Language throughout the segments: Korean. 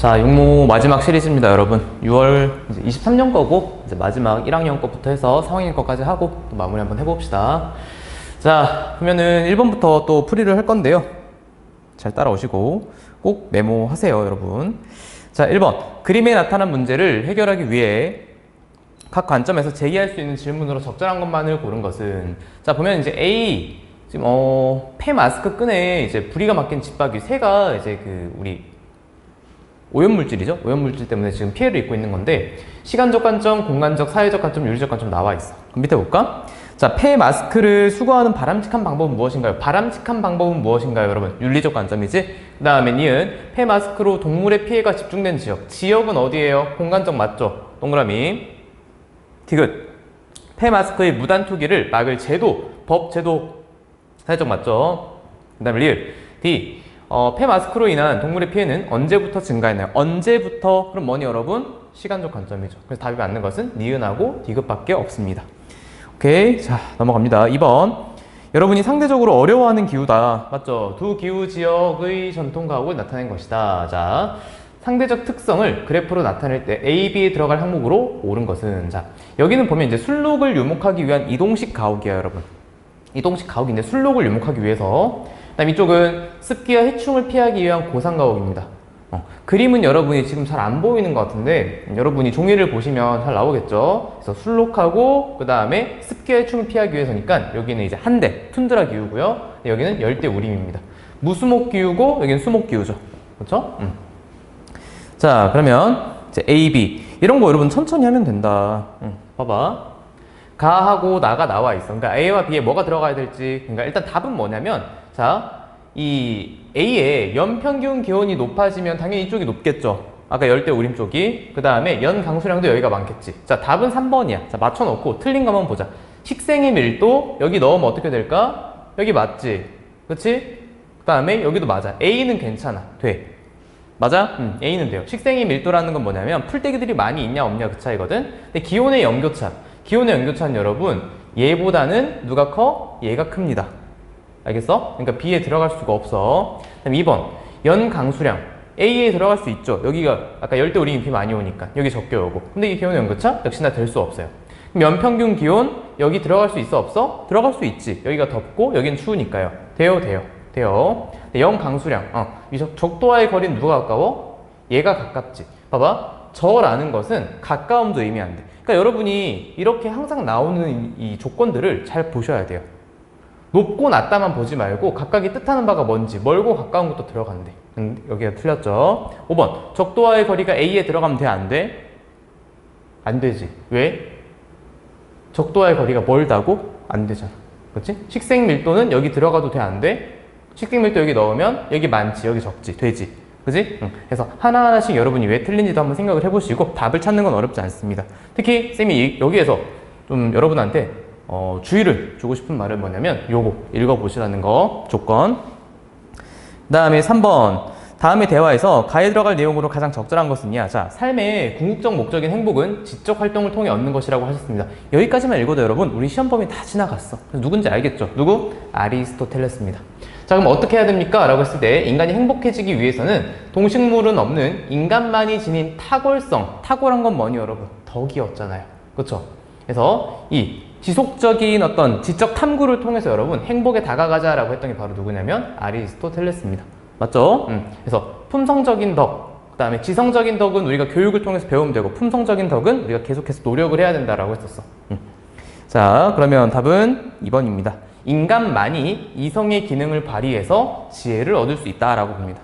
자, 육모 마지막 시리즈입니다, 여러분. 6월 이제 23년 거고, 이제 마지막 1학년 거부터 해서 4학년 거까지 하고, 또 마무리 한번 해봅시다. 자, 그러면은 1번부터 또 풀이를 할 건데요. 잘 따라오시고, 꼭 메모하세요, 여러분. 자, 1번. 그림에 나타난 문제를 해결하기 위해 각 관점에서 제기할 수 있는 질문으로 적절한 것만을 고른 것은, 자, 보면 이제 A, 지금, 폐 마스크 끈에 이제 부리가 막힌 집박이, 새가 이제 우리 오염물질이죠. 오염물질 때문에 지금 피해를 입고 있는 건데, 시간적 관점, 공간적, 사회적 관점, 윤리적 관점 나와 있어. 그럼 밑에 볼까? 자, 폐 마스크를 수거하는 바람직한 방법은 무엇인가요? 바람직한 방법은 무엇인가요, 여러분? 윤리적 관점이지? 그 다음에 니은 폐 마스크로 동물의 피해가 집중된 지역. 지역은 어디예요? 공간적 맞죠? 동그라미. 디귿. 폐 마스크의 무단 투기를 막을 제도, 법, 제도. 사회적 맞죠? 그 다음에 리을. D. 폐 마스크로 인한 동물의 피해는 언제부터 증가했나요? 언제부터? 그럼 뭐니 여러분? 시간적 관점이죠. 그래서 답이 맞는 것은 니은하고 디귿밖에 없습니다. 오케이, 자 넘어갑니다. 2번. 여러분이 상대적으로 어려워하는 기후다. 맞죠? 두 기후 지역의 전통 가옥을 나타낸 것이다. 자, 상대적 특성을 그래프로 나타낼 때 A, B에 들어갈 항목으로 옳은 것은, 자 여기는 보면 이제 순록을 유목하기 위한 이동식 가옥이야, 여러분. 이동식 가옥인데 순록을 유목하기 위해서. 그다음 이쪽은 습기와 해충을 피하기 위한 고상가옥입니다. 그림은 여러분이 지금 잘 안 보이는 것 같은데, 여러분이 종이를 보시면 잘 나오겠죠. 그래서 순록하고 그 다음에 습기와 해충을 피하기 위해서니까 여기는 이제 한대 툰드라 기후고요, 여기는 열대 우림입니다. 무수목 기후고 여기는 수목 기후죠. 그렇죠? 자, 그러면 이제 A, B 이런 거 여러분 천천히 하면 된다. 봐봐. 가하고 나가 나와 있어. 그러니까 A와 B에 뭐가 들어가야 될지. 그러니까 일단 답은 뭐냐면, 자, 이 A의 연평균 기온이 높아지면 당연히 이쪽이 높겠죠. 아까 열대 우림 쪽이. 그 다음에 연 강수량도 여기가 많겠지. 자, 답은 3번이야. 자, 맞춰놓고 틀린 것만 보자. 식생의 밀도 여기 넣으면 어떻게 될까? 여기 맞지? 그치? 그 다음에 여기도 맞아. A는 괜찮아. 돼. 맞아? A는 돼요. 식생의 밀도라는 건 뭐냐면 풀떼기들이 많이 있냐 없냐 그 차이거든. 근데 기온의 연교차. 기온의 연교차는 여러분 얘보다는 누가 커? 얘가 큽니다. 알겠어? 그러니까 B에 들어갈 수가 없어. 그다음 2번. 연 강수량. A에 들어갈 수 있죠. 여기가 아까 열대 우림이 비 많이 오니까 여기 적게 오고. 근데 이 기온의 연교차 역시나 될 수 없어요. 그럼 연평균 기온 여기 들어갈 수 있어 없어? 들어갈 수 있지. 여기가 덥고 여긴 추우니까요. 돼요. 연 강수량. 이 적도와의 거리는 누가 가까워? 얘가 가깝지. 봐봐. 저라는 것은 가까움도 의미한대. 그러니까 여러분이 이렇게 항상 나오는 이 조건들을 잘 보셔야 돼요. 높고 낮다만 보지 말고 각각이 뜻하는 바가 뭔지, 멀고 가까운 것도 들어간대. 여기가 틀렸죠. 5번. 적도와의 거리가 A에 들어가면 돼, 안 돼? 안 되지. 왜? 적도와의 거리가 멀다고? 안 되잖아. 그렇지? 식생 밀도는 여기 들어가도 돼, 안 돼? 식생 밀도 여기 넣으면 여기 많지, 여기 적지. 되지. 그지? 그래서 하나하나씩 여러분이 왜 틀린지도 한번 생각을 해보시고 답을 찾는 건 어렵지 않습니다. 특히 쌤이 여기에서 좀 여러분한테 주의를 주고 싶은 말은 뭐냐면 요거 읽어보시라는 거 조건. 그 다음에 3번. 다음의 대화에서 가에 들어갈 내용으로 가장 적절한 것은이야. 자, 삶의 궁극적 목적인 행복은 지적 활동을 통해 얻는 것이라고 하셨습니다. 여기까지만 읽어도 여러분 우리 시험 범위 다 지나갔어. 누군지 알겠죠? 누구? 아리스토텔레스입니다. 자, 그럼 어떻게 해야 됩니까? 라고 했을 때 인간이 행복해지기 위해서는 동식물은 없는 인간만이 지닌 탁월한 건 뭐니 여러분? 덕이었잖아요. 그렇죠? 그래서 이 지속적인 어떤 지적 탐구를 통해서 여러분 행복에 다가가자라고 했던 게 바로 누구냐면 아리스토텔레스입니다. 맞죠? 그래서 품성적인 덕, 그 다음에 지성적인 덕은 우리가 교육을 통해서 배우면 되고, 품성적인 덕은 우리가 계속해서 노력을 해야 된다라고 했었어. 자, 그러면 답은 2번입니다. 인간만이 이성의 기능을 발휘해서 지혜를 얻을 수 있다라고 봅니다.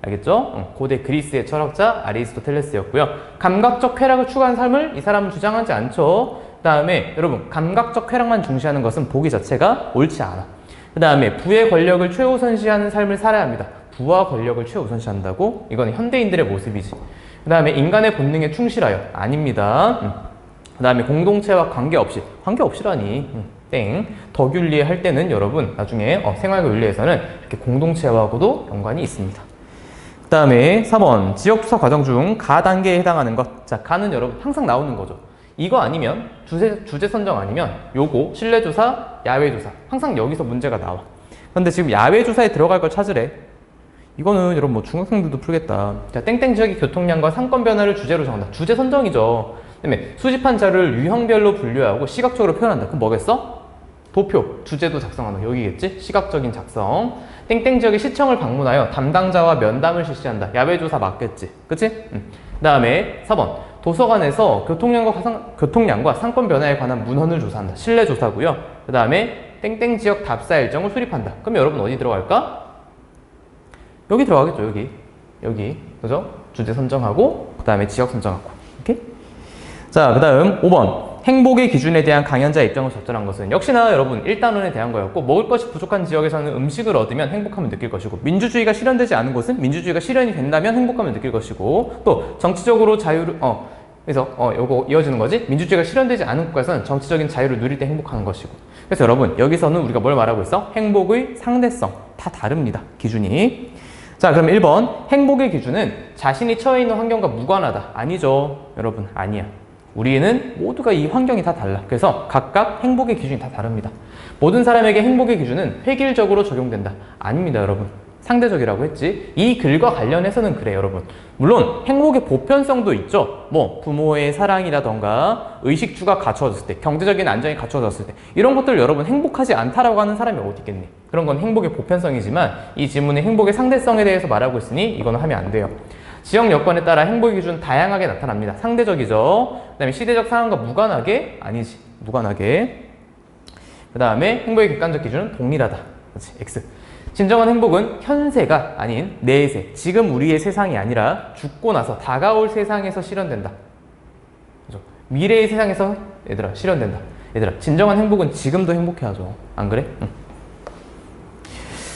알겠죠? 고대 그리스의 철학자 아리스토텔레스였고요. 감각적 쾌락을 추구한 삶을 이 사람은 주장하지 않죠. 그 다음에 여러분 감각적 쾌락만 중시하는 것은 보기 자체가 옳지 않아. 그 다음에 부의 권력을 최우선시하는 삶을 살아야 합니다. 부와 권력을 최우선시한다고? 이건 현대인들의 모습이지. 그 다음에 인간의 본능에 충실하여. 아닙니다. 그 다음에 공동체와 관계없이라니. 땡. 덕윤리에 할 때는 여러분 나중에 생활과 윤리에서는 이렇게 공동체와도 연관이 있습니다. 그 다음에 3번. 지역조사 과정 중 가 단계에 해당하는 것. 자, 가는 여러분 항상 나오는 거죠. 이거 아니면 주제 선정 아니면 요거 실내조사, 야외조사 항상 여기서 문제가 나와. 그런데 지금 야외조사에 들어갈 걸 찾으래. 이거는 여러분 뭐 중학생들도 풀겠다. 자, 땡땡 지역의 교통량과 상권 변화를 주제로 정한다. 주제 선정이죠. 그다음에 수집한 자료를 유형별로 분류하고 시각적으로 표현한다. 그럼 뭐겠어? 도표, 주제도 작성한다. 여기겠지? 시각적인 작성. 땡땡 지역의 시청을 방문하여 담당자와 면담을 실시한다. 야외조사 맞겠지? 그치? 그 다음에 4번. 도서관에서 교통량과 상권 변화에 관한 문헌을 조사한다. 실내 조사고요. 그 다음에 땡땡 지역 답사 일정을 수립한다. 그럼 여러분 어디 들어갈까? 여기 들어가겠죠. 여기. 그죠? 주제 선정하고 그 다음에 지역 선정하고. 오케이? 자, 그 다음 5번. 행복의 기준에 대한 강연자의 입장을 적절한 것은 역시나 여러분 1단원에 대한 거였고, 먹을 것이 부족한 지역에서는 음식을 얻으면 행복함을 느낄 것이고, 민주주의가 실현되지 않은 곳은 민주주의가 실현이 된다면 행복함을 느낄 것이고, 또 정치적으로 자유를 그래서 요거 이어지는 거지. 민주주의가 실현되지 않은 국가에서는 정치적인 자유를 누릴 때 행복한 것이고. 그래서 여러분 여기서는 우리가 뭘 말하고 있어? 행복의 상대성. 다 다릅니다. 기준이. 자, 그럼 1번. 행복의 기준은 자신이 처해 있는 환경과 무관하다. 아니죠. 여러분, 아니야. 우리는 모두가 이 환경이 다 달라. 그래서 각각 행복의 기준이 다 다릅니다. 모든 사람에게 행복의 기준은 획일적으로 적용된다. 아닙니다, 여러분. 상대적이라고 했지. 이 글과 관련해서는 그래, 여러분. 물론 행복의 보편성도 있죠. 뭐 부모의 사랑이라던가 의식주가 갖춰졌을 때, 경제적인 안정이 갖춰졌을 때, 이런 것들 여러분 행복하지 않다라고 하는 사람이 어디 있겠니? 그런 건 행복의 보편성이지만 이 지문의 행복의 상대성에 대해서 말하고 있으니 이거는 하면 안 돼요. 지역 여건에 따라 행복의 기준은 다양하게 나타납니다. 상대적이죠. 그 다음에 시대적 상황과 무관하게? 아니지. 무관하게. 그 다음에 행복의 객관적 기준은 동일하다. 그렇지. X. 진정한 행복은 현세가 아닌 내세, 지금 우리의 세상이 아니라 죽고 나서 다가올 세상에서 실현된다. 그죠? 미래의 세상에서 얘들아 실현된다. 얘들아, 진정한 행복은 지금도 행복해야죠. 안 그래? 응.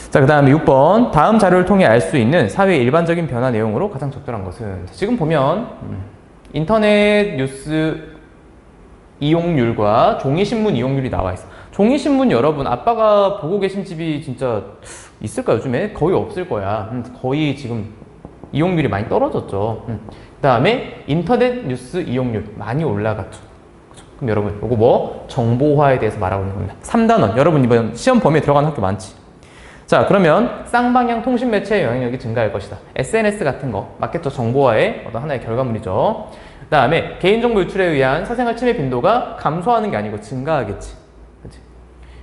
자, 그 다음에 6번. 다음 자료를 통해 알 수 있는 사회의 일반적인 변화 내용으로 가장 적절한 것은, 지금 보면 인터넷 뉴스 이용률과 종이신문 이용률이 나와 있어. 종이신문 여러분, 아빠가 보고 계신 집이 진짜 있을까? 요즘에 거의 없을 거야. 거의 지금 이용률이 많이 떨어졌죠. 그 다음에 인터넷 뉴스 이용률 많이 올라갔죠. 그렇죠? 그럼 여러분 이거 뭐? 정보화에 대해서 말하고 있는 겁니다. 3단원. 여러분 이번 시험 범위에 들어가는 학교 많지? 자, 그러면 쌍방향 통신 매체의 영향력이 증가할 것이다. SNS 같은 거 맞겠죠? 정보화의 어떤 하나의 결과물이죠. 그 다음에 개인정보 유출에 의한 사생활 침해 빈도가 감소하는 게 아니고 증가하겠지.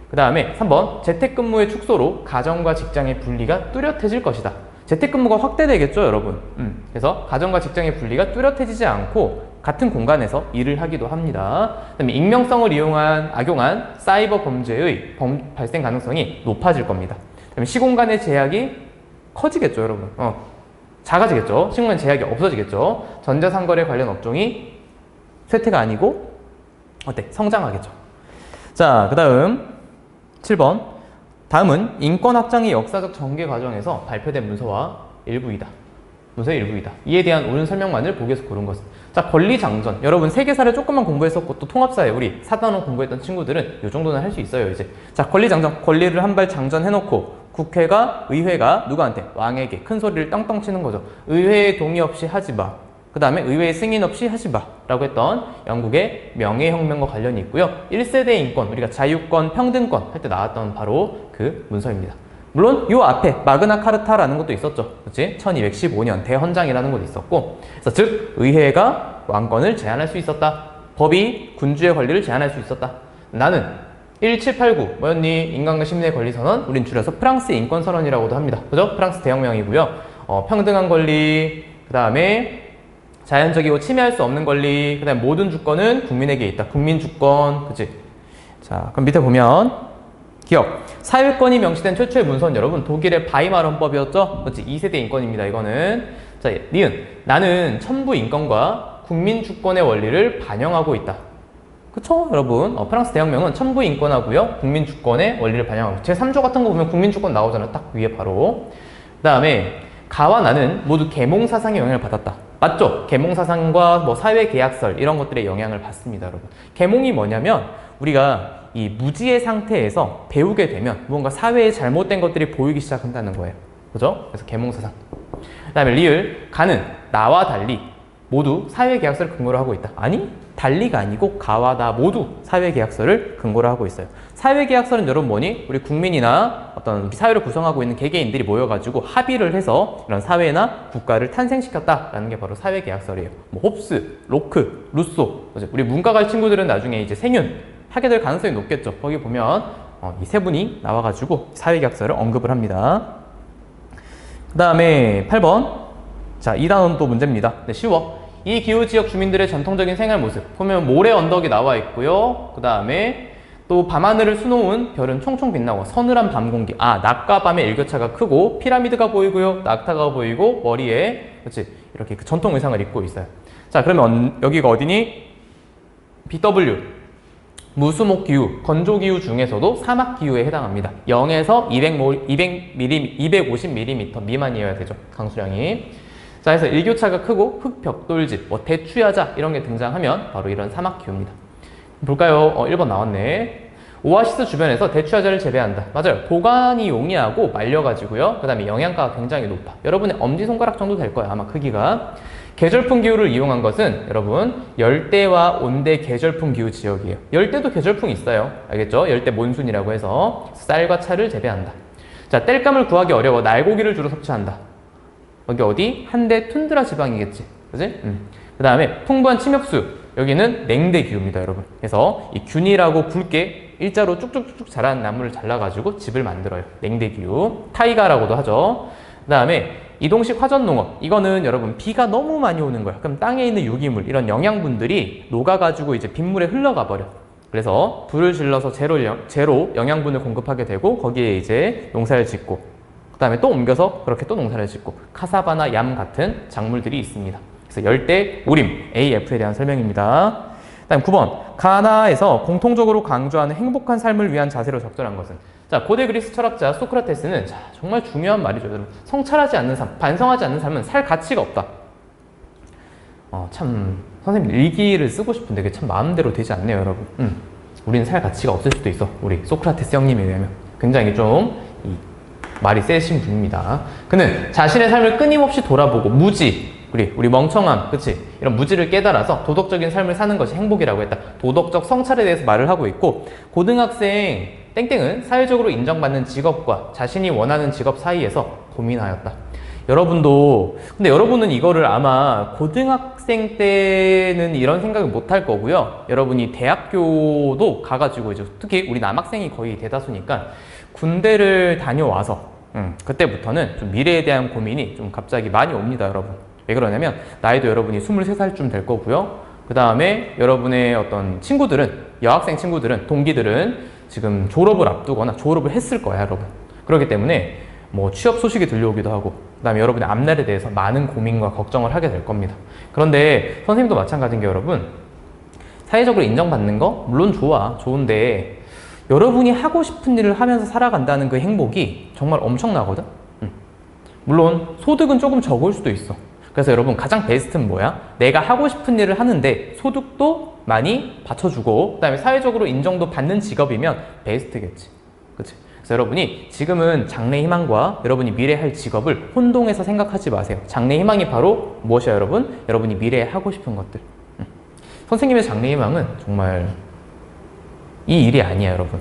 그 다음에 3번. 재택근무의 축소로 가정과 직장의 분리가 뚜렷해질 것이다. 재택근무가 확대되겠죠, 여러분. 그래서 가정과 직장의 분리가 뚜렷해지지 않고 같은 공간에서 일을 하기도 합니다. 그 다음에 익명성을 악용한 사이버 범죄의 발생 가능성이 높아질 겁니다. 그 다음에 시공간의 제약이 커지겠죠, 여러분. 작아지겠죠. 시공간 제약이 없어지겠죠. 전자상거래 관련 업종이 쇠퇴가 아니고 성장하겠죠. 자, 그 다음 7번. 다음은 인권 확장의 역사적 전개 과정에서 발표된 문서의 일부이다. 이에 대한 옳은 설명만을 보기에서 고른 것은. 자, 권리장전. 여러분 세계사를 조금만 공부했었고 또 통합사회 우리 4단원 공부했던 친구들은 이 정도는 할 수 있어요, 이제. 자, 권리장전. 권리를 한 발 장전해놓고 의회가 누구한테? 왕에게 큰 소리를 땅땅 치는 거죠. 의회의 동의 없이 하지 마. 그 다음에 의회의 승인 없이 하지 마 라고 했던 영국의 명예혁명과 관련이 있고요. 1세대 인권, 우리가 자유권, 평등권 할 때 나왔던 바로 그 문서입니다. 물론 이 앞에 마그나 카르타라는 것도 있었죠. 그렇지? 1215년 대헌장이라는 것도 있었고, 그래서 즉 의회가 왕권을 제한할 수 있었다. 법이 군주의 권리를 제한할 수 있었다. 나는 1789 뭐였니? 인간과 시민의 권리선언, 우린 줄여서 프랑스 인권선언이라고도 합니다. 그죠? 프랑스 대혁명이고요. 평등한 권리, 그 다음에 자연적이고 침해할 수 없는 권리, 그 다음에 모든 주권은 국민에게 있다. 국민주권, 그치? 자, 그럼 밑에 보면 기억. 사회권이 명시된 최초의 문서는 여러분 독일의 바이마르헌법이었죠? 그치? 2세대 인권입니다, 이거는. 자, 니은. 나는 천부 인권과 국민주권의 원리를 반영하고 있다. 그쵸, 여러분? 프랑스 대혁명은 천부 인권하고요, 국민주권의 원리를 반영하고. 제3조 같은 거 보면 국민주권 나오잖아, 딱 위에 바로. 그 다음에 가와 나는 모두 계몽사상의 영향을 받았다. 맞죠? 계몽사상과 뭐 사회계약설 이런 것들의 영향을 받습니다, 여러분. 계몽이 뭐냐면 우리가 이 무지의 상태에서 배우게 되면 무언가 사회에 잘못된 것들이 보이기 시작한다는 거예요. 그죠? 그래서 계몽사상. 그 다음에 리을. 가는 나와 달리 모두 사회계약서를 근거로 하고 있다. 아니? 달리가 아니고 가와 나 모두 사회계약서를 근거로 하고 있어요. 사회계약서는 여러분 뭐니? 우리 국민이나 어떤 사회를 구성하고 있는 개개인들이 모여가지고 합의를 해서 이런 사회나 국가를 탄생시켰다라는 게 바로 사회계약서래요. 뭐 홉스, 로크, 루소, 우리 문과 갈 친구들은 나중에 이제 생윤 하게 될 가능성이 높겠죠. 거기 보면 이 세 분이 나와가지고 사회계약서를 언급을 합니다. 그 다음에 8번. 자, 이 단어는 또 문제입니다. 네, 쉬워. 이 기후지역 주민들의 전통적인 생활 모습. 보면 모래 언덕이 나와 있고요. 그 다음에 또 밤하늘을 수놓은 별은 총총 빛나고 서늘한 밤 공기. 낮과 밤의 일교차가 크고 피라미드가 보이고요. 낙타가 보이고 머리에 그렇지 이렇게 그 전통 의상을 입고 있어요. 자, 그러면 여기가 어디니? BW. 무수목 기후, 건조 기후 중에서도 사막 기후에 해당합니다. 0에서 250mm 미만이어야 되죠. 강수량이. 자, 그래서 일교차가 크고 흙벽돌집, 뭐 대추야자 이런 게 등장하면 바로 이런 사막 기후입니다. 볼까요? 1번 나왔네. 오아시스 주변에서 대추야자를 재배한다. 맞아요. 보관이 용이하고 말려가지고요. 그 다음에 영양가가 굉장히 높아. 여러분의 엄지손가락 정도 될 거예요. 아마 크기가. 계절풍 기후를 이용한 것은 여러분 열대와 온대 계절풍 기후 지역이에요. 열대도 계절풍이 있어요. 알겠죠? 열대 몬순이라고 해서 쌀과 차를 재배한다. 자, 땔감을 구하기 어려워 날고기를 주로 섭취한다. 여기 어디? 한대 툰드라 지방이겠지. 그지? 그 다음에 풍부한 침엽수. 여기는 냉대 기후입니다, 여러분. 그래서 이 균이라고 굵게 일자로 쭉쭉쭉 자라는 나무를 잘라가지고 집을 만들어요. 냉대 기후. 타이가라고도 하죠. 그 다음에 이동식 화전농업. 이거는 여러분 비가 너무 많이 오는 거야. 그럼 땅에 있는 유기물, 이런 영양분들이 녹아가지고 이제 빗물에 흘러가 버려. 그래서 불을 질러서 제로 영양분을 공급하게 되고 거기에 이제 농사를 짓고 그 다음에 또 옮겨서 그렇게 또 농사를 짓고 카사바나 얌 같은 작물들이 있습니다. 그래서 열대 우림, AF에 대한 설명입니다. 다음 9번. 가나에서 공통적으로 강조하는 행복한 삶을 위한 자세로 적절한 것은? 자, 고대 그리스 철학자 소크라테스는 정말 중요한 말이죠, 여러분. 성찰하지 않는 삶, 반성하지 않는 삶은 살 가치가 없다. 참 선생님 일기를 쓰고 싶은데 그게 참 마음대로 되지 않네요, 여러분. 우리는 살 가치가 없을 수도 있어. 우리 소크라테스 형님에 의하면 굉장히 좀 말이 세신 분입니다. 그는 자신의 삶을 끊임없이 돌아보고 무지, 우리 멍청함, 그치? 이런 무지를 깨달아서 도덕적인 삶을 사는 것이 행복이라고 했다. 도덕적 성찰에 대해서 말을 하고 있고, 고등학생 땡땡은 사회적으로 인정받는 직업과 자신이 원하는 직업 사이에서 고민하였다. 여러분도, 근데 여러분은 이거를 아마 고등학생 때는 이런 생각을 못 할 거고요. 여러분이 대학교도 가가지고 이제 특히 우리 남학생이 거의 대다수니까 군대를 다녀와서 그때부터는 좀 미래에 대한 고민이 좀 갑자기 많이 옵니다, 여러분. 왜 그러냐면 나이도 여러분이 23살쯤 될 거고요. 그 다음에 여러분의 어떤 친구들은, 여학생 친구들은, 동기들은 지금 졸업을 앞두거나 졸업을 했을 거야, 여러분. 그렇기 때문에 뭐 취업 소식이 들려오기도 하고 그 다음에 여러분의 앞날에 대해서 많은 고민과 걱정을 하게 될 겁니다. 그런데 선생님도 마찬가지인 게 여러분, 사회적으로 인정받는 거 물론 좋은데 여러분이 하고 싶은 일을 하면서 살아간다는 그 행복이 정말 엄청나거든. 물론 소득은 조금 적을 수도 있어. 그래서 여러분 가장 베스트는 뭐야? 내가 하고 싶은 일을 하는데 소득도 많이 받쳐주고 그 다음에 사회적으로 인정도 받는 직업이면 베스트겠지. 그치? 그래서 여러분이 지금은 장래희망과 여러분이 미래에 할 직업을 혼동해서 생각하지 마세요. 장래희망이 바로 무엇이야, 여러분? 여러분이 미래에 하고 싶은 것들. 선생님의 장래희망은 정말 이 일이 아니야, 여러분.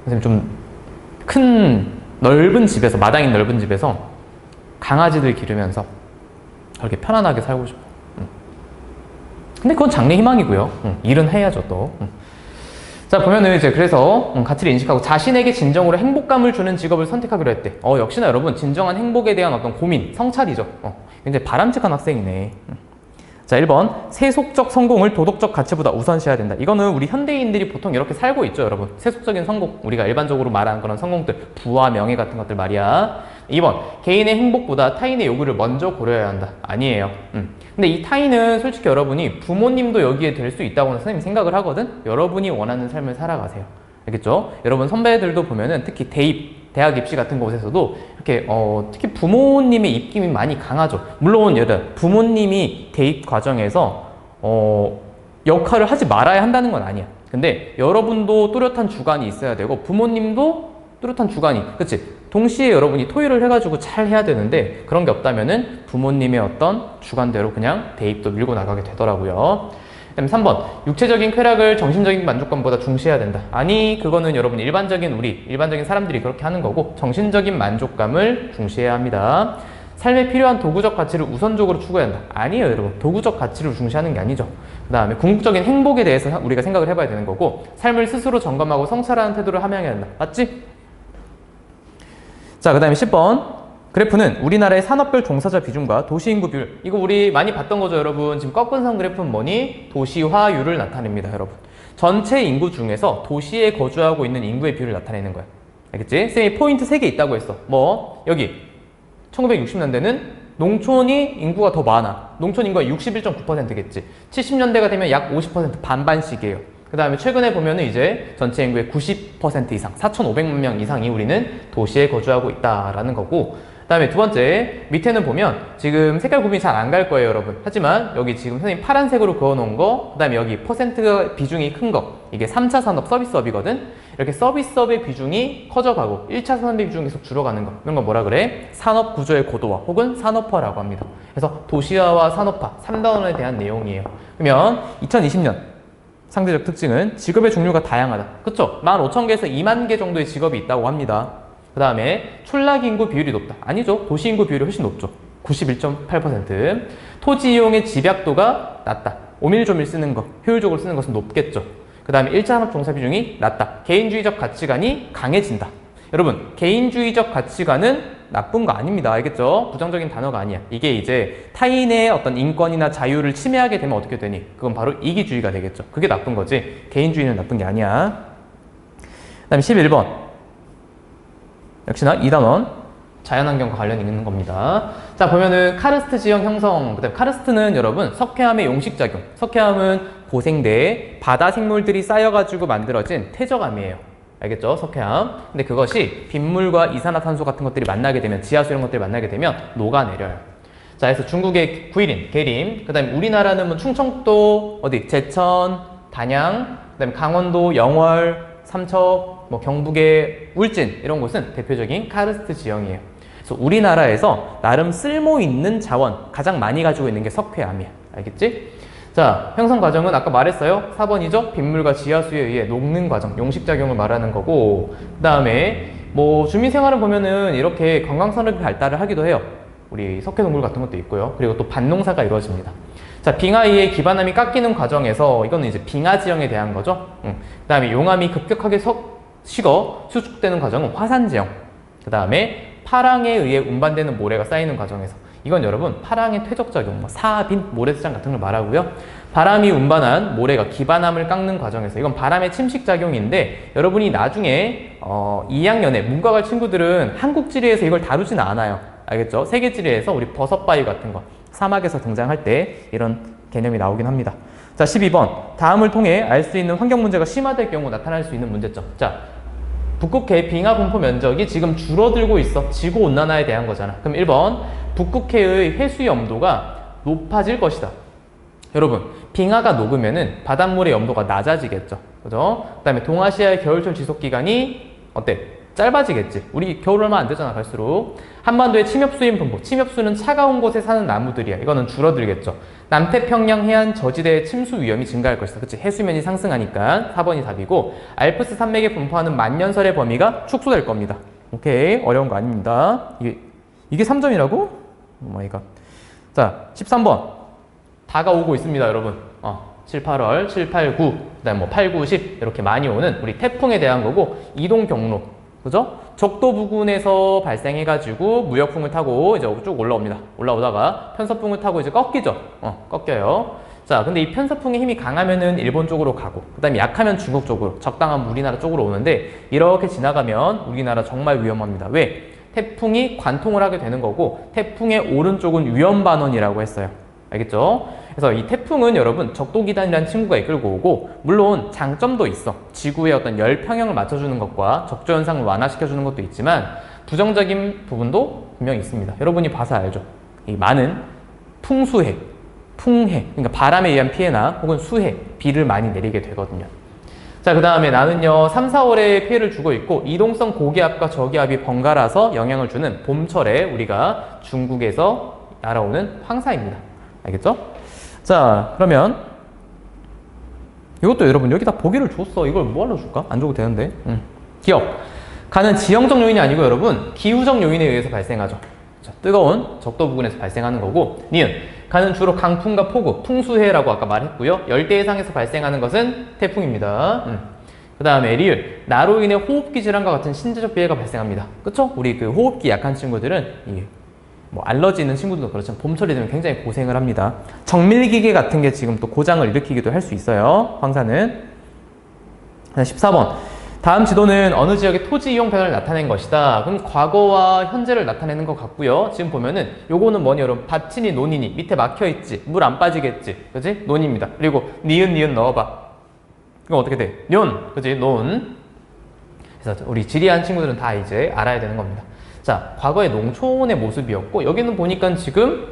선생님 좀 큰 넓은 집에서, 마당인 넓은 집에서 강아지들 기르면서 그렇게 편안하게 살고 싶어. 근데 그건 장래희망이고요. 일은 해야죠, 또. 자, 보면은 이제 그래서 가치를 인식하고 자신에게 진정으로 행복감을 주는 직업을 선택하기로 했대. 역시나 여러분 진정한 행복에 대한 어떤 고민, 성찰이죠. 굉장히 바람직한 학생이네. 자, 1번. 세속적 성공을 도덕적 가치보다 우선시해야 된다. 이거는 우리 현대인들이 보통 이렇게 살고 있죠, 여러분. 세속적인 성공, 우리가 일반적으로 말하는 그런 성공들, 부와 명예 같은 것들 말이야. 2번. 개인의 행복보다 타인의 요구를 먼저 고려해야 한다. 아니에요. 근데 이 타인은 솔직히 여러분이 부모님도 여기에 될 수 있다고 선생님이 생각을 하거든. 여러분이 원하는 삶을 살아가세요. 알겠죠? 여러분 선배들도 보면은 특히 대학 입시 같은 곳에서도 이렇게 특히 부모님의 입김이 많이 강하죠. 물론 부모님이 대입 과정에서 역할을 하지 말아야 한다는 건 아니야. 근데 여러분도 뚜렷한 주관이 있어야 되고 부모님도 뚜렷한 주관이, 그치? 동시에 여러분이 토의를 해가지고 잘 해야 되는데 그런 게 없다면은 부모님의 어떤 주관대로 그냥 대입도 밀고 나가게 되더라고요. 그다음에 3번, 육체적인 쾌락을 정신적인 만족감보다 중시해야 된다. 아니, 그거는 여러분 일반적인 사람들이 그렇게 하는 거고, 정신적인 만족감을 중시해야 합니다. 삶에 필요한 도구적 가치를 우선적으로 추구해야 한다. 아니에요, 여러분. 도구적 가치를 중시하는 게 아니죠. 그 다음에 궁극적인 행복에 대해서 우리가 생각을 해봐야 되는 거고, 삶을 스스로 점검하고 성찰하는 태도를 함양해야 한다. 맞지? 자, 그 다음에 10번. 그래프는 우리나라의 산업별 종사자 비중과 도시인구 비율. 이거 우리 많이 봤던 거죠, 여러분. 지금 꺾은 선 그래프는 뭐니? 도시화율을 나타냅니다, 여러분. 전체 인구 중에서 도시에 거주하고 있는 인구의 비율을 나타내는 거야. 알겠지? 쌤이 포인트 3개 있다고 했어. 뭐? 여기. 1960년대는 농촌이 인구가 더 많아. 농촌 인구가 61.9%겠지. 70년대가 되면 약 50% 반반씩이에요. 그 다음에 최근에 보면은 이제 전체 인구의 90% 이상, 4,500만 명 이상이 우리는 도시에 거주하고 있다라는 거고, 그 다음에 두 번째, 밑에는 보면 지금 색깔 구분이 잘 안 갈 거예요, 여러분. 하지만 여기 지금 선생님 파란색으로 그어놓은 거, 그 다음에 여기 퍼센트 비중이 큰 거, 이게 3차 산업 서비스업이거든. 이렇게 서비스업의 비중이 커져가고 1차 산업의 비중이 계속 줄어가는 거, 이런 거 뭐라 그래? 산업 구조의 고도화 혹은 산업화라고 합니다. 그래서 도시화와 산업화 3단원에 대한 내용이에요. 그러면 2020년 상대적 특징은 직업의 종류가 다양하다. 그쵸? 15,000개에서 2만 개 정도의 직업이 있다고 합니다. 그 다음에 촌락인구 비율이 높다. 아니죠. 도시인구 비율이 훨씬 높죠. 91.8%. 토지 이용의 집약도가 낮다. 오밀조밀 쓰는 것, 효율적으로 쓰는 것은 높겠죠. 그 다음에 1차 산업 종사 비중이 낮다. 개인주의적 가치관이 강해진다. 여러분, 개인주의적 가치관은 나쁜 거 아닙니다. 알겠죠? 부정적인 단어가 아니야. 이게 이제 타인의 어떤 인권이나 자유를 침해하게 되면 어떻게 되니? 그건 바로 이기주의가 되겠죠. 그게 나쁜 거지. 개인주의는 나쁜 게 아니야. 그 다음에 11번. 역시나 2단원. 자연환경과 관련이 있는 겁니다. 자, 보면은 카르스트 지형 형성. 그 다음에 카르스트는 여러분 석회암의 용식작용. 석회암은 고생대에 바다 생물들이 쌓여가지고 만들어진 퇴적암이에요. 알겠죠? 석회암. 근데 그것이 빗물과 이산화탄소 같은 것들이 만나게 되면, 지하수 이런 것들이 만나게 되면 녹아내려요. 자, 그래서 중국의 구이린, 계림, 그 다음에 우리나라는 뭐 충청도, 어디, 제천, 단양, 그 다음에 강원도, 영월, 삼척, 뭐 경북의 울진, 이런 곳은 대표적인 카르스트 지형이에요. 그래서 우리나라에서 나름 쓸모 있는 자원, 가장 많이 가지고 있는 게 석회암이야. 알겠지? 자, 형성 과정은 아까 말했어요. 4번이죠. 빗물과 지하수에 의해 녹는 과정, 용식작용을 말하는 거고, 그 다음에 뭐 주민생활을 보면은 이렇게 관광산업이 발달을 하기도 해요. 우리 석회동굴 같은 것도 있고요. 그리고 또 밭농사가 이루어집니다. 자, 빙하위의 기반암이 깎이는 과정에서, 이거는 이제 빙하지형에 대한 거죠. 그 다음에 용암이 급격하게 식어 수축되는 과정은 화산지형. 그 다음에 파랑에 의해 운반되는 모래가 쌓이는 과정에서, 이건 여러분 파랑의 퇴적작용, 사빈, 모래시장 같은 걸 말하고요. 바람이 운반한 모래가 기반암을 깎는 과정에서, 이건 바람의 침식작용인데, 여러분이 나중에 2학년에 문과 갈 친구들은 한국지리에서 이걸 다루지는 않아요. 알겠죠? 세계지리에서 우리 버섯바위 같은 거, 사막에서 등장할 때 이런 개념이 나오긴 합니다. 자, 12번. 다음을 통해 알 수 있는 환경 문제가 심화될 경우 나타날 수 있는 문제점. 자, 북극해 빙하 분포 면적이 지금 줄어들고 있어. 지구온난화에 대한 거잖아. 그럼 1번. 북극해의 해수 염도가 높아질 것이다. 여러분, 빙하가 녹으면은 바닷물의 염도가 낮아지겠죠. 그죠? 그 다음에 동아시아의 겨울철 지속기간이 어때? 짧아지겠지. 우리 겨울 얼마 안 되잖아, 갈수록. 한반도의 침엽수인 분포. 침엽수는 차가운 곳에 사는 나무들이야. 이거는 줄어들겠죠. 남태평양 해안 저지대의 침수 위험이 증가할 것이다. 그치? 해수면이 상승하니까 4번이 답이고, 알프스 산맥에 분포하는 만년설의 범위가 축소될 겁니다. 오케이. 어려운 거 아닙니다. 이게 3점이라고? 오마이갓. 자, 13번. 다가 오고 있습니다, 여러분. 7, 8월, 7, 8, 9, 그 다음에 뭐 8, 9, 10 이렇게 많이 오는 우리 태풍에 대한 거고, 이동 경로. 그죠? 적도 부근에서 발생해가지고 무역풍을 타고 이제 쭉 올라옵니다. 올라오다가 편서풍을 타고 이제 꺾이죠. 꺾여요. 자, 근데 이 편서풍의 힘이 강하면은 일본 쪽으로 가고, 그 다음에 약하면 중국 쪽으로, 적당한 우리나라 쪽으로 오는데, 이렇게 지나가면 우리나라 정말 위험합니다. 왜? 태풍이 관통을 하게 되는 거고, 태풍의 오른쪽은 위험반원이라고 했어요. 알겠죠? 그래서 이 태풍은 여러분 적도기단이라는 친구가 이끌고 오고, 물론 장점도 있어. 지구의 어떤 열 평형을 맞춰주는 것과 적조현상을 완화시켜주는 것도 있지만, 부정적인 부분도 분명히 있습니다. 여러분이 봐서 알죠. 이 많은 풍수해, 풍해, 그러니까 바람에 의한 피해나 혹은 수해, 비를 많이 내리게 되거든요. 자, 그 다음에 나는요 3, 4월에 피해를 주고 있고, 이동성 고기압과 저기압이 번갈아서 영향을 주는 봄철에 우리가 중국에서 날아오는 황사입니다. 알겠죠? 자, 그러면 이것도 여러분 여기다 보기를 줬어. 이걸 뭐하러 줄까? 안 줘도 되는데. 기억. 가는 지형적 요인이 아니고 여러분 기후적 요인에 의해서 발생하죠. 자, 뜨거운 적도 부근에서 발생하는 거고. 니은. 가는 주로 강풍과 폭우, 풍수해라고 아까 말했고요. 열대 해상에서 발생하는 것은 태풍입니다. 그 다음에 리을. 나로 인해 호흡기 질환과 같은 신체적 피해가 발생합니다. 그쵸? 우리 그 호흡기 약한 친구들은 뭐 알러지 있는 친구들도 그렇지만 봄철이 되면 굉장히 고생을 합니다. 정밀기계 같은 게 지금 또 고장을 일으키기도 할 수 있어요. 황사는. 14번. 다음 지도는 어느 지역의 토지 이용 변화를 나타낸 것이다. 그럼 과거와 현재를 나타내는 것 같고요. 지금 보면은 요거는 뭐니 여러분? 밭이니 논이니 밑에 막혀있지. 물 안 빠지겠지. 그지? 논입니다. 그리고 니은 넣어봐. 그럼 어떻게 돼? 년. 그지? 논. 그래서 우리 지리한 친구들은 다 이제 알아야 되는 겁니다. 자, 과거의 농촌의 모습이었고 여기는 보니까 지금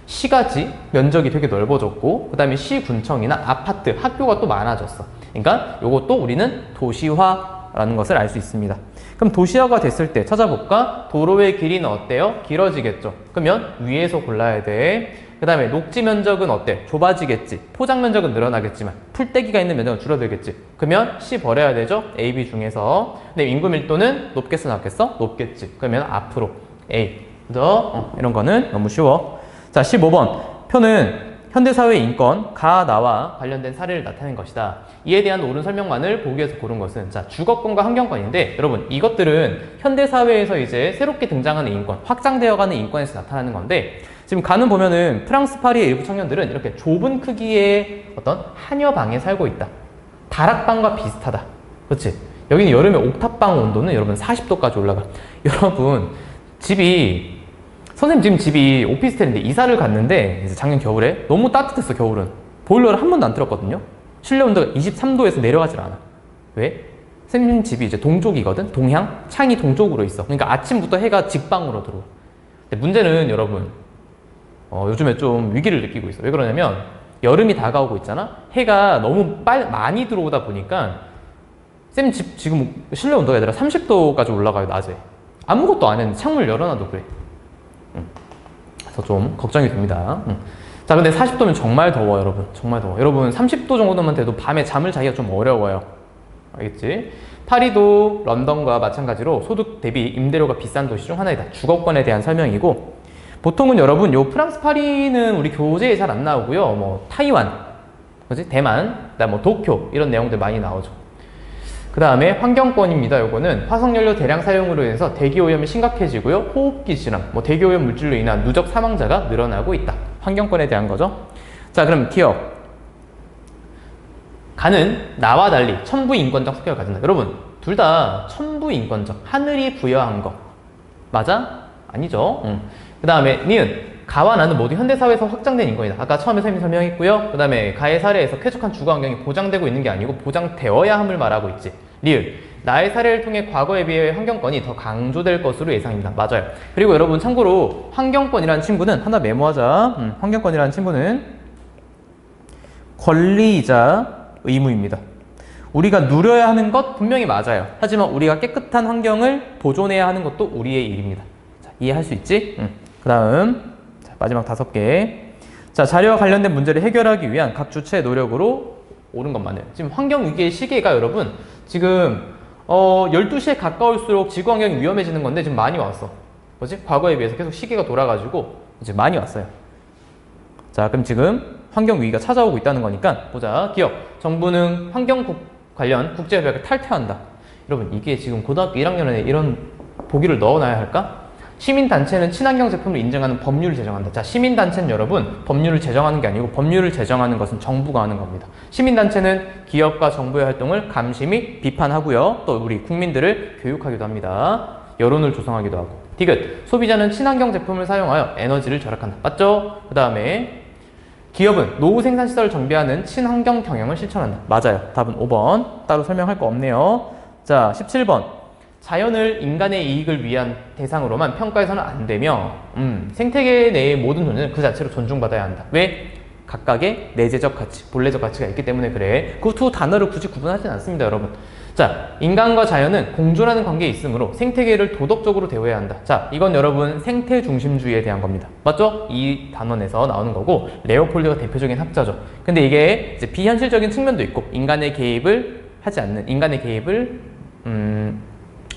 시가지 면적이 되게 넓어졌고 그 다음에 시군청이나 아파트, 학교가 또 많아졌어. 그러니까 요것도 우리는 도시화라는 것을 알 수 있습니다. 그럼 도시화가 됐을 때 찾아볼까? 도로의 길이는 어때요? 길어지겠죠. 그러면 위에서 골라야 돼. 그 다음에 녹지 면적은 어때? 좁아지겠지. 포장 면적은 늘어나겠지만 풀떼기가 있는 면적은 줄어들겠지. 그러면 C 버려야 되죠? A, B 중에서. 근데 인구 밀도는 높겠어 낮겠어? 높겠지. 그러면 앞으로 A. 그죠? 이런 거는 너무 쉬워. 자, 15번. 표는 현대사회의 인권, 나와 관련된 사례를 나타낸 것이다. 이에 대한 옳은 설명만을 보기 위해서 고른 것은 자, 주거권과 환경권인데 여러분 이것들은 현대사회에서 이제 새롭게 등장하는 인권, 확장되어가는 인권에서 나타나는 건데 지금 가는 보면은 프랑스 파리의 일부 청년들은 이렇게 좁은 크기의 어떤 한여방에 살고 있다. 다락방과 비슷하다. 그렇지? 여기는 여름에 옥탑방 온도는 여러분 40도까지 올라가. 여러분 집이 선생님 지금 집이 오피스텔인데 이사를 갔는데 이제 작년 겨울에 너무 따뜻했어. 겨울은 보일러를 한 번도 안 틀었거든요. 실내 온도가 23도에서 내려가질 않아. 왜? 선생님 집이 이제 동쪽이거든. 동향 창이 동쪽으로 있어. 그러니까 아침부터 해가 직방으로 들어와. 근데 문제는 여러분 요즘에 좀 위기를 느끼고 있어. 왜 그러냐면 여름이 다가오고 있잖아. 해가 너무 많이 들어오다 보니까 쌤 집 지금 실내 온도가 얘들아 30도까지 올라가요. 낮에 아무것도 안 했는데 창문을 열어놔도 그래. 그래서 좀 걱정이 됩니다. 자, 근데 40도면 정말 더워 여러분. 정말 더워. 여러분 30도 정도만 돼도 밤에 잠을 자기가 좀 어려워요. 알겠지? 파리도 런던과 마찬가지로 소득 대비 임대료가 비싼 도시 중 하나이다. 주거권에 대한 설명이고 보통은 여러분 요 프랑스 파리는 우리 교재에 잘 안 나오고요. 뭐 타이완, 그지? 대만, 그다음 뭐 도쿄 이런 내용들 많이 나오죠. 그 다음에 환경권입니다. 요거는 화석연료 대량 사용으로 인해서 대기오염이 심각해지고요. 호흡기 질환, 뭐 대기오염 물질로 인한 누적 사망자가 늘어나고 있다. 환경권에 대한 거죠. 자, 그럼 기억. 가는 나와 달리 천부인권적 성격을 가진다. 여러분 둘 다 천부인권적, 하늘이 부여한 거 맞아? 아니죠. 그 다음에 니은. 가와 나는 모두 현대사회에서 확장된 인권이다. 아까 처음에 선생님이 설명했고요. 그 다음에 가의 사례에서 쾌적한 주거 환경이 보장되고 있는 게 아니고 보장되어야 함을 말하고 있지. 리을. 나의 사례를 통해 과거에 비해 환경권이 더 강조될 것으로 예상입니다. 맞아요. 그리고 여러분 참고로 환경권이라는 친구는 하나 메모하자. 환경권이라는 친구는 권리이자 의무입니다. 우리가 누려야 하는 것 분명히 맞아요. 하지만 우리가 깨끗한 환경을 보존해야 하는 것도 우리의 일입니다. 자, 이해할 수 있지? 그 다음 마지막 5개. 자, 자료와 관련된 문제를 해결하기 위한 각 주체의 노력으로 옳은 것만을. 지금 환경위기의 시계가 여러분 지금 12시에 가까울수록 지구 환경이 위험해지는 건데 지금 많이 왔어. 뭐지? 과거에 비해서 계속 시계가 돌아가지고 이제 많이 왔어요. 자, 그럼 지금 환경위기가 찾아오고 있다는 거니까 보자. 기억. 정부는 환경 관련 국제협약을 탈퇴한다. 여러분 이게 지금 고등학교 1학년에 이런 보기를 넣어놔야 할까? 시민단체는 친환경 제품을 인정하는 법률을 제정한다. 자, 시민단체는 여러분 법률을 제정하는 게 아니고 법률을 제정하는 것은 정부가 하는 겁니다. 시민단체는 기업과 정부의 활동을 감시 및 비판하고요. 또 우리 국민들을 교육하기도 합니다. 여론을 조성하기도 하고. 디귿. 소비자는 친환경 제품을 사용하여 에너지를 절약한다. 맞죠? 그 다음에 기업은 노후 생산시설을 정비하는 친환경 경영을 실천한다. 맞아요. 답은 5번. 따로 설명할 거 없네요. 자, 17번. 자연을 인간의 이익을 위한 대상으로만 평가해서는 안 되며 생태계 내의 모든 존재는 그 자체로 존중받아야 한다. 왜? 각각의 내재적 가치, 본래적 가치가 있기 때문에 그래. 그 두 단어를 굳이 구분하지는 않습니다, 여러분. 자, 인간과 자연은 공존하는 관계에 있으므로 생태계를 도덕적으로 대우해야 한다. 자, 이건 여러분 생태 중심주의에 대한 겁니다. 맞죠? 이 단원에서 나오는 거고 레오폴드가 대표적인 학자죠. 근데 이게 이제 비현실적인 측면도 있고 인간의 개입을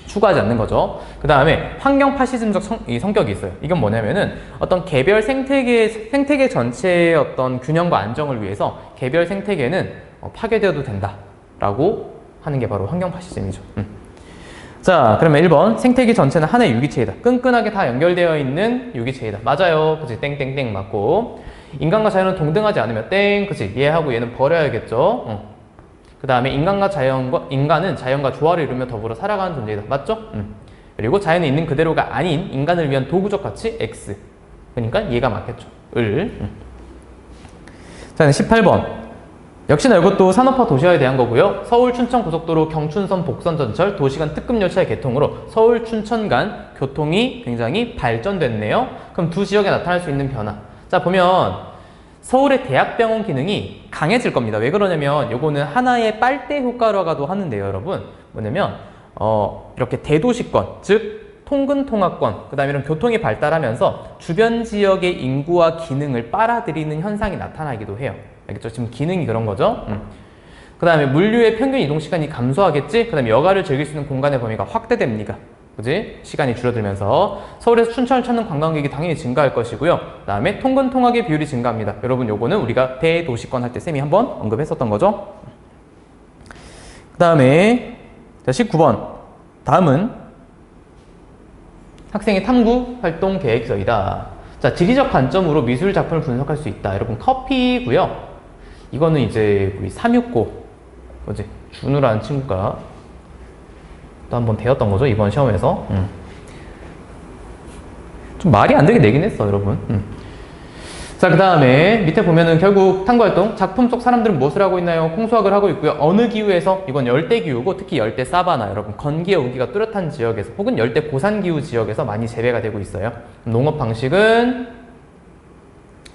추구하지 않는 거죠. 그 다음에 환경 파시즘적 성격이 있어요. 이건 뭐냐면은 어떤 개별 생태계 전체의 어떤 균형과 안정을 위해서 개별 생태계는 파괴되어도 된다라고 하는 게 바로 환경 파시즘이죠. 자, 그러면 1번 생태계 전체는 하나의 유기체이다. 끈끈하게 다 연결되어 있는 유기체이다. 맞아요. 그치? 땡땡땡 맞고. 인간과 자연은 동등하지 않으면 땡. 그치? 얘하고 얘는 버려야겠죠. 그 다음에 인간은 자연과 조화를 이루며 더불어 살아가는 존재이다. 맞죠? 그리고 자연은 있는 그대로가 아닌 인간을 위한 도구적 가치 X. 그러니까 얘가 맞겠죠. 자, 18번. 역시나 이것도 산업화 도시화에 대한 거고요. 서울 춘천 고속도로 경춘선 복선 전철 도시간 특급 열차의 개통으로 서울 춘천 간 교통이 굉장히 발전됐네요. 그럼 두 지역에 나타날 수 있는 변화. 자, 보면 서울의 대학병원 기능이 강해질 겁니다. 왜 그러냐면 요거는 하나의 빨대 효과라고도 하는데요, 여러분. 뭐냐면 이렇게 대도시권, 즉 통근통합권, 그 다음에 이런 교통이 발달하면서 주변 지역의 인구와 기능을 빨아들이는 현상이 나타나기도 해요. 알겠죠? 지금 기능이 그런 거죠. 그 다음에 물류의 평균 이동 시간이 감소하겠지? 그 다음에 여가를 즐길 수 있는 공간의 범위가 확대됩니다. 그지? 시간이 줄어들면서 서울에서 춘천을 찾는 관광객이 당연히 증가할 것이고요. 그 다음에 통근통학의 비율이 증가합니다. 여러분 요거는 우리가 대도시권 할 때 쌤이 한번 언급했었던 거죠. 그 다음에 19번 다음은 학생의 탐구 활동 계획서이다. 자, 지리적 관점으로 미술 작품을 분석할 수 있다. 여러분 커피고요. 이거는 이제 우리 369 뭐지? 준우라는 친구가 또 한번 배웠던 거죠, 이번 시험에서. 좀 말이 안 되게 내긴 했어, 여러분. 자, 그 다음에 밑에 보면은 결국 탐구활동, 작품 속 사람들은 무엇을 하고 있나요? 홍수학을 하고 있고요. 어느 기후에서? 이건 열대기후고 특히 열대 사바나, 여러분 건기의 온기가 뚜렷한 지역에서 혹은 열대 고산기후 지역에서 많이 재배가 되고 있어요. 농업 방식은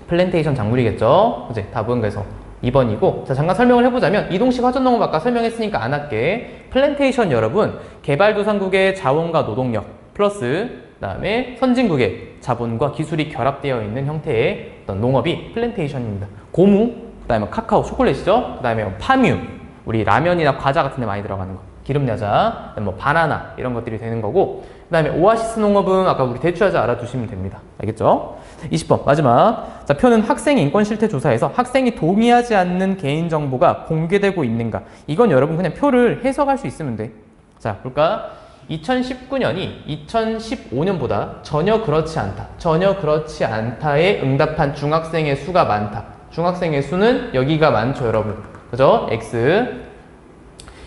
플랜테이션 작물이겠죠. 그치? 답은 그래서 2번이고, 자, 잠깐 설명을 해보자면 이동식 화전농업 아까 설명했으니까 안 할게. 플랜테이션 여러분, 개발도상국의 자원과 노동력 플러스 그 다음에 선진국의 자본과 기술이 결합되어 있는 형태의 어떤 농업이 플랜테이션입니다. 고무, 그 다음에 카카오, 초콜릿이죠. 그 다음에 파뮤, 우리 라면이나 과자 같은 데 많이 들어가는 거, 기름야자, 뭐 바나나 이런 것들이 되는 거고, 그 다음에 오아시스 농업은 아까 우리 대추야자 알아두시면 됩니다. 알겠죠? 20번 마지막. 자, 표는 학생 인권 실태 조사에서 학생이 동의하지 않는 개인정보가 공개되고 있는가. 이건 여러분 그냥 표를 해석할 수 있으면 돼. 자, 볼까? 2019년이 2015년보다 전혀 그렇지 않다. 전혀 그렇지 않다에 응답한 중학생의 수가 많다. 중학생의 수는 여기가 많죠, 여러분. 그죠? X.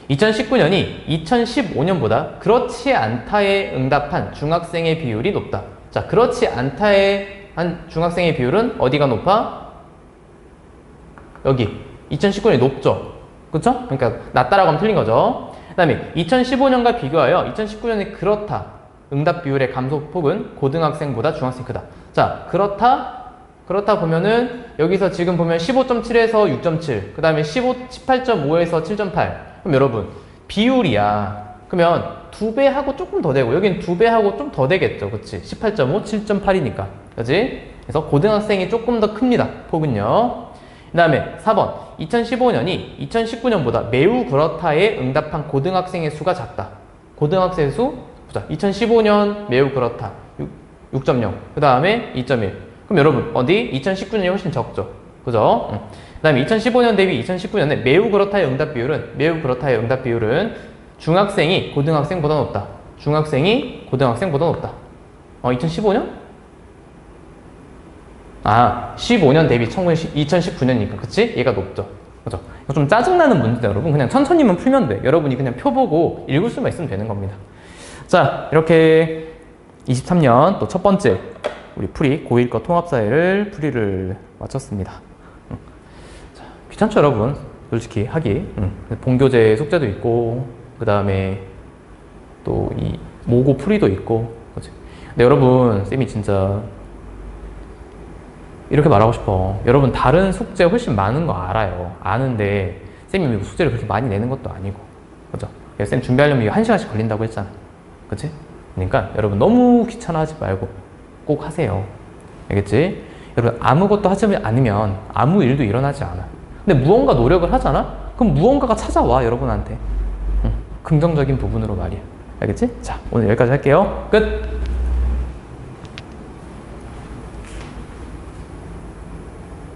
2019년이 2015년보다 그렇지 않다에 응답한 중학생의 비율이 높다. 자, 그렇지 않다에 한 중학생의 비율은 어디가 높아? 여기. 2019년이 높죠? 그쵸? 그러니까 낮다라고 하면 틀린 거죠. 그 다음에 2015년과 비교하여 2019년이 그렇다. 응답 비율의 감소폭은 고등학생보다 중학생이 크다. 자, 그렇다 보면은 여기서 지금 보면 15.7에서 6.7, 그 다음에 18.5에서 7.8. 그럼 여러분 비율이야. 그러면 2배하고 조금 더 되고 여긴 2배하고 좀 더 되겠죠. 그치? 18.5, 7.8이니까. 그치? 그래서 고등학생이 조금 더 큽니다. 폭은요. 그 다음에 4번 2015년이 2019년보다 매우 그렇다에 응답한 고등학생의 수가 작다. 고등학생의 수 보자. 2015년 매우 그렇다 6.0, 그 다음에 2.1. 그럼 여러분 어디? 2019년이 훨씬 적죠. 그죠? 그 다음에 2015년 대비 2019년에 매우 그렇다의 응답 비율은 중학생이 고등학생보다 높다. 중학생이 고등학생보다 높다. 2015년? 15년 대비 2019년이니까 그치? 얘가 높죠. 그죠? 이거 좀 짜증나는 문제다, 여러분. 그냥 천천히만 풀면 돼. 여러분이 그냥 표 보고 읽을 수만 있으면 되는 겁니다. 자, 이렇게 23년 또 첫 번째 우리 풀이 고1거 통합사회를 풀이를 마쳤습니다. 자, 귀찮죠, 여러분? 솔직히 하기. 본교재 숙제도 있고, 그 다음에 또 이 모고 풀이도 있고, 그치? 근데 여러분, 쌤이 진짜 이렇게 말하고 싶어. 여러분 다른 숙제 훨씬 많은 거 알아요. 아는데 쌤이 숙제를 그렇게 많이 내는 것도 아니고, 그죠? 쌤 준비하려면 이거 1시간씩 걸린다고 했잖아. 그치? 그러니까 여러분 너무 귀찮아하지 말고 꼭 하세요. 알겠지? 여러분 아무것도 하지 않으면 아무 일도 일어나지 않아. 근데 무언가 노력을 하잖아? 그럼 무언가가 찾아와, 여러분한테. 긍정적인 부분으로 말이야. 알겠지? 자, 오늘 여기까지 할게요. 끝!